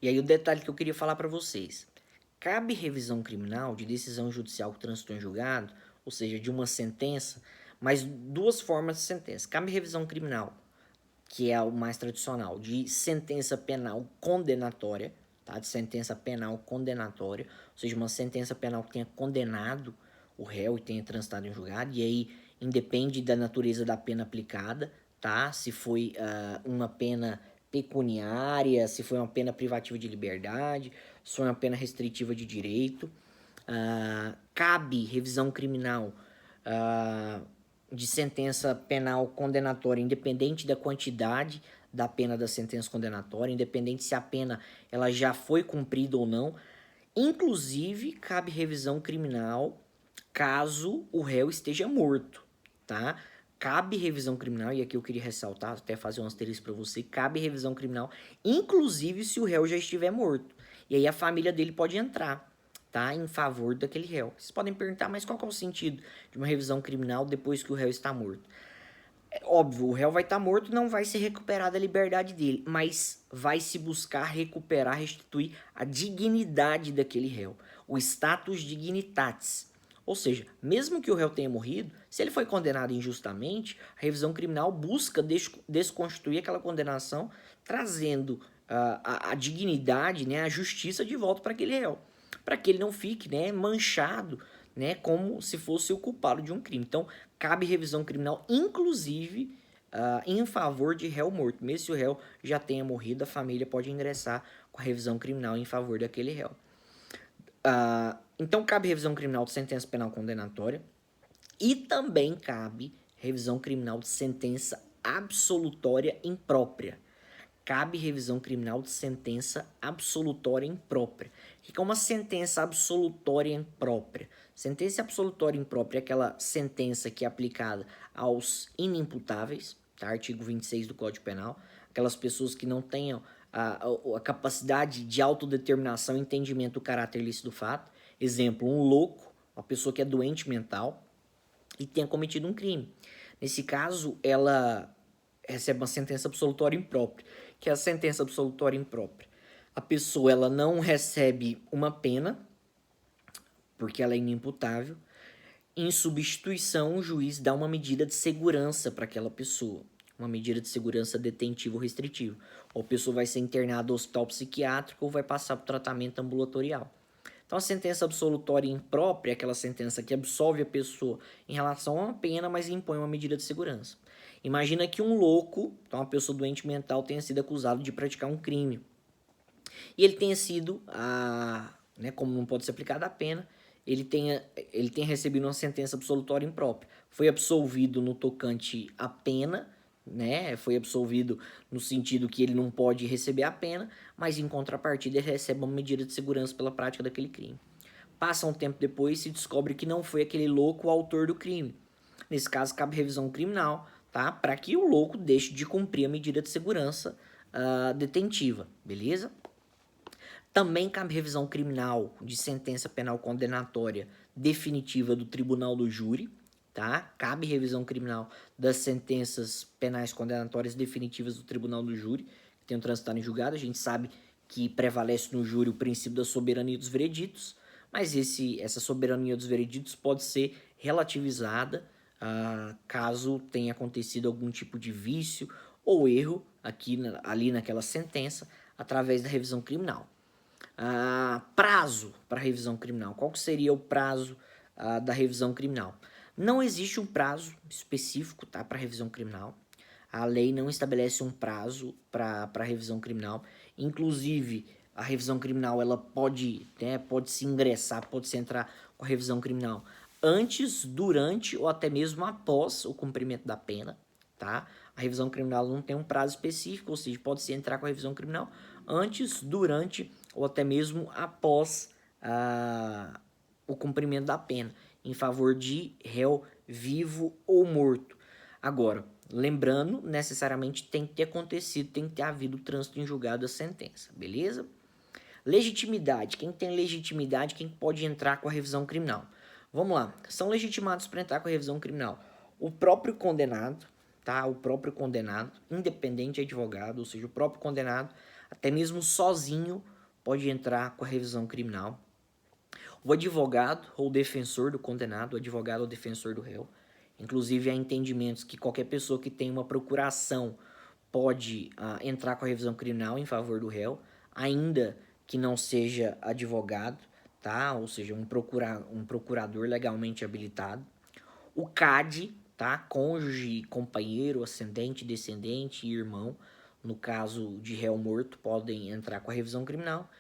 E aí o detalhe que eu queria falar para vocês. Cabe revisão criminal de decisão judicial que transitou em julgado, ou seja, de uma sentença, mas duas formas de sentença. Cabe revisão criminal, que é o mais tradicional, de sentença penal condenatória, tá? De sentença penal condenatória, ou seja, uma sentença penal que tenha condenado o réu e tenha transitado em julgado, e aí independe da natureza da pena aplicada, tá? Se foi uma pena pecuniária, se foi uma pena privativa de liberdade, se foi uma pena restritiva de direito. Cabe revisão criminal de sentença penal condenatória, independente da quantidade da pena da sentença condenatória, independente se a pena ela já foi cumprida ou não. Inclusive, cabe revisão criminal caso o réu esteja morto, tá? Cabe revisão criminal, e aqui eu queria ressaltar, até fazer um asterisco para você, cabe revisão criminal, inclusive se o réu já estiver morto. E aí a família dele pode entrar, tá? Em favor daquele réu. Vocês podem perguntar, mas qual que é o sentido de uma revisão criminal depois que o réu está morto? É óbvio, o réu vai estar morto, não vai ser recuperada a liberdade dele, mas vai se buscar recuperar, restituir a dignidade daquele réu, o status dignitatis. Ou seja, mesmo que o réu tenha morrido, se ele foi condenado injustamente, a revisão criminal busca desconstituir aquela condenação, trazendo a dignidade, né, a justiça de volta para aquele réu, para que ele não fique, né, manchado, né, como se fosse o culpado de um crime. Então, cabe revisão criminal, inclusive em favor de réu morto. Mesmo se o réu já tenha morrido, a família pode ingressar com a revisão criminal em favor daquele réu. Então, cabe revisão criminal de sentença penal condenatória e também cabe revisão criminal de sentença absolutória imprópria. Cabe revisão criminal de sentença absolutória imprópria. O que é uma sentença absolutória imprópria? Sentença absolutória imprópria é aquela sentença que é aplicada aos inimputáveis, tá? Artigo 26 do Código Penal, aquelas pessoas que não tenham a capacidade de autodeterminação e entendimento do caráter ilícito do fato. Exemplo, um louco, uma pessoa que é doente mental e tenha cometido um crime. Nesse caso, ela recebe uma sentença absolutória imprópria, que é a sentença absolutória imprópria. A pessoa ela não recebe uma pena, porque ela é inimputável. Em substituição, o juiz dá uma medida de segurança para aquela pessoa, uma medida de segurança detentiva ou restritiva. Ou a pessoa vai ser internada no hospital psiquiátrico ou vai passar por tratamento ambulatorial. Então, a sentença absolutória imprópria é aquela sentença que absolve a pessoa em relação a uma pena, mas impõe uma medida de segurança. Imagina que um louco, então uma pessoa doente mental, tenha sido acusado de praticar um crime. E ele tenha sido, né, como não pode ser aplicada a pena, ele tenha recebido uma sentença absolutória imprópria. Foi absolvido no tocante à pena, né? Foi absolvido no sentido que ele não pode receber a pena, mas em contrapartida ele recebe uma medida de segurança pela prática daquele crime. Passa um tempo depois e se descobre que não foi aquele louco o autor do crime. Nesse caso, cabe revisão criminal, tá? Para que o louco deixe de cumprir a medida de segurança detentiva, beleza? Também cabe revisão criminal de sentença penal condenatória definitiva do tribunal do júri, tá? Cabe revisão criminal das sentenças penais condenatórias definitivas do tribunal do júri, que tenham transitado em julgado. A gente sabe que prevalece no júri o princípio da soberania dos vereditos, mas essa soberania dos vereditos pode ser relativizada caso tenha acontecido algum tipo de vício ou erro ali naquela sentença através da revisão criminal. Prazo para revisão criminal. Qual que seria o prazo da revisão criminal? Não existe um prazo específico, tá, para revisão criminal. A lei não estabelece um prazo para revisão criminal. Inclusive, a revisão criminal ela pode se ingressar, pode se entrar com a revisão criminal antes, durante ou até mesmo após o cumprimento da pena, tá? A revisão criminal não tem um prazo específico, ou seja, pode se entrar com a revisão criminal antes, durante ou até mesmo após o cumprimento da pena, em favor de réu vivo ou morto. Agora, lembrando, necessariamente tem que ter acontecido, tem que ter havido trânsito em julgado da sentença, beleza? Legitimidade. Quem tem legitimidade, quem pode entrar com a revisão criminal? Vamos lá. São legitimados para entrar com a revisão criminal o próprio condenado, tá? O próprio condenado, independente de advogado, ou seja, o próprio condenado, até mesmo sozinho, pode entrar com a revisão criminal. O advogado ou defensor do condenado, o advogado ou defensor do réu, inclusive há entendimentos que qualquer pessoa que tem uma procuração pode entrar com a revisão criminal em favor do réu, ainda que não seja advogado, tá? Ou seja, um procurador legalmente habilitado. O CAD, tá? Cônjuge, companheiro, ascendente, descendente e irmão, no caso de réu morto, podem entrar com a revisão criminal.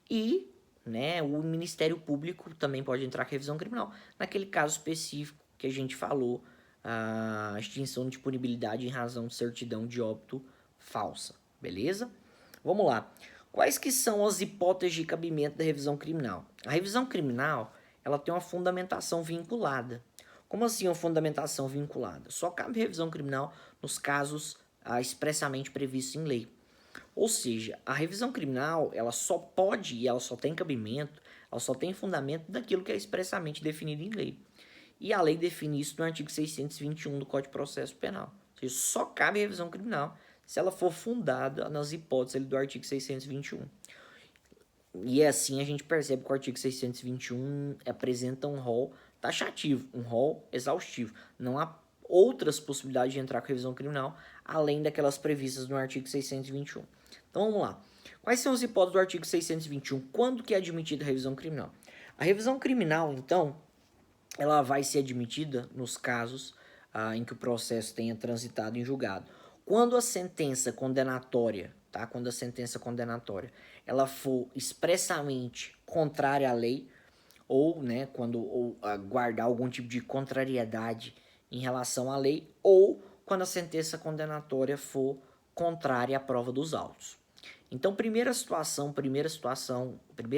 E, né, o Ministério Público também pode entrar com a revisão criminal. Naquele caso específico que a gente falou, a extinção de punibilidade em razão de certidão de óbito falsa, beleza? Vamos lá. Quais que são as hipóteses de cabimento da revisão criminal? A revisão criminal, ela tem uma fundamentação vinculada. Como assim uma fundamentação vinculada? Só cabe revisão criminal nos casos expressamente previstos em lei. Ou seja, a revisão criminal, ela só pode e ela só tem cabimento, ela só tem fundamento daquilo que é expressamente definido em lei. E a lei define isso no artigo 621 do Código de Processo Penal. Ou seja, só cabe revisão criminal se ela for fundada nas hipóteses do artigo 621. E assim a gente percebe que o artigo 621 apresenta um rol taxativo, um rol exaustivo. Não há outras possibilidades de entrar com revisão criminal, além daquelas previstas no artigo 621. Então vamos lá. Quais são as hipóteses do artigo 621? Quando que é admitida a revisão criminal? A revisão criminal, então, ela vai ser admitida nos casos em que o processo tenha transitado em julgado. Quando a sentença condenatória, tá? Quando a sentença condenatória, ela for expressamente contrária à lei, ou, né, quando guardar algum tipo de contrariedade em relação à lei, ou quando a sentença condenatória for contrária à prova dos autos. Então, primeira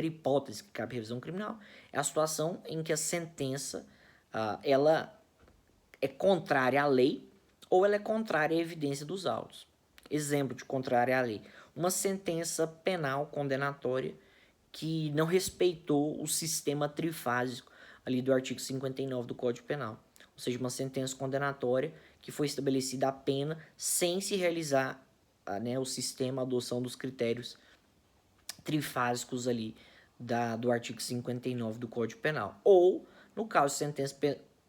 hipótese que cabe revisão criminal é a situação em que a sentença ela é contrária à lei ou ela é contrária à evidência dos autos. Exemplo de contrária à lei: uma sentença penal condenatória que não respeitou o sistema trifásico ali do artigo 59 do Código Penal. Ou seja, uma sentença condenatória que foi estabelecida a pena sem se realizar o sistema, a adoção dos critérios trifásicos ali do artigo 59 do Código Penal. Ou, no caso de sentença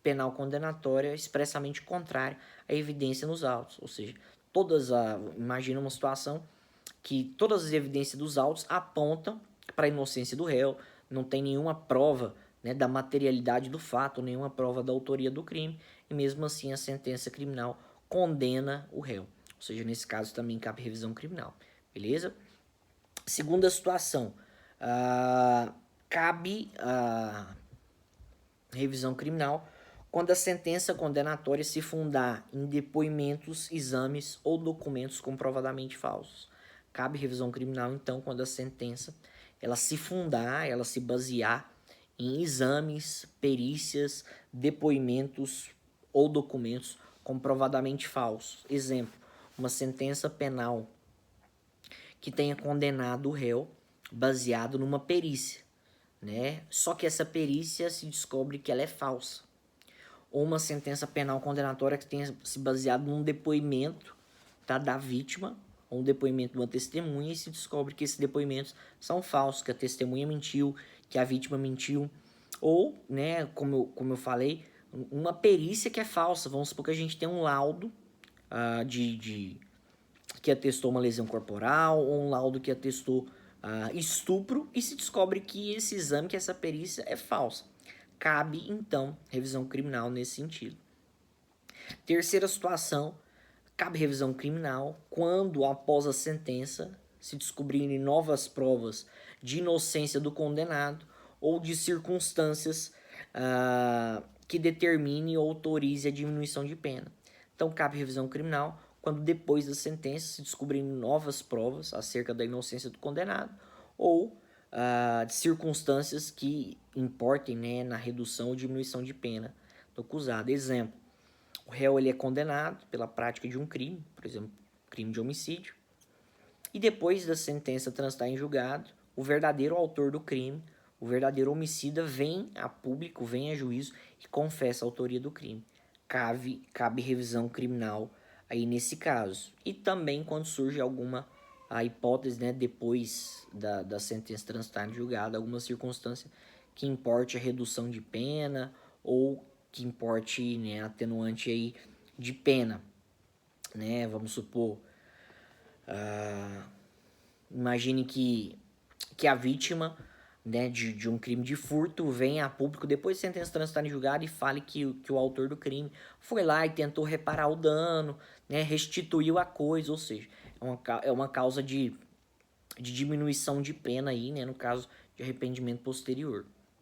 penal condenatória expressamente contrária à evidência nos autos. Ou seja, imagina uma situação que todas as evidências dos autos apontam para a inocência do réu, não tem nenhuma prova, né, da materialidade do fato, nenhuma prova da autoria do crime, e mesmo assim a sentença criminal condena o réu. Ou seja, nesse caso também cabe revisão criminal, beleza? Segunda situação, cabe revisão criminal quando a sentença condenatória se fundar em depoimentos, exames ou documentos comprovadamente falsos. Cabe revisão criminal, então, quando a sentença ela se fundar, ela se basear em exames, perícias, depoimentos ou documentos comprovadamente falsos. Exemplo, uma sentença penal que tenha condenado o réu baseado numa perícia, né? Só que essa perícia se descobre que ela é falsa. Ou uma sentença penal condenatória que tenha se baseado num depoimento, tá, da vítima, ou um depoimento de uma testemunha, e se descobre que esses depoimentos são falsos, que a testemunha mentiu, que a vítima mentiu. Ou, né, como eu falei, uma perícia que é falsa. Vamos supor que a gente tem um laudo que atestou uma lesão corporal, ou um laudo que atestou estupro, e se descobre que esse exame, que essa perícia é falsa. Cabe, então, revisão criminal nesse sentido. Terceira situação, cabe revisão criminal quando, após a sentença, se descobrirem novas provas de inocência do condenado ou de circunstâncias que determine ou autorize a diminuição de pena. Então, cabe revisão criminal quando, depois da sentença, se descobrirem novas provas acerca da inocência do condenado ou de circunstâncias que importem, né, na redução ou diminuição de pena do acusado. Exemplo, o réu ele é condenado pela prática de um crime, por exemplo, crime de homicídio, e depois da sentença transitar em julgado, o verdadeiro autor do crime, o verdadeiro homicida, vem a público, vem a juízo e confessa a autoria do crime. Cabe revisão criminal aí nesse caso. E também quando surge alguma a hipótese, né, depois da sentença transitada em julgado, alguma circunstância que importe a redução de pena ou que importe, né, atenuante aí de pena, né? Vamos supor, imagine que a vítima, né, de um crime de furto venha a público depois de sentença transitada em julgado e fale que o autor do crime foi lá e tentou reparar o dano, né, restituiu a coisa, ou seja, é uma causa de diminuição de pena aí, né, no caso de arrependimento posterior.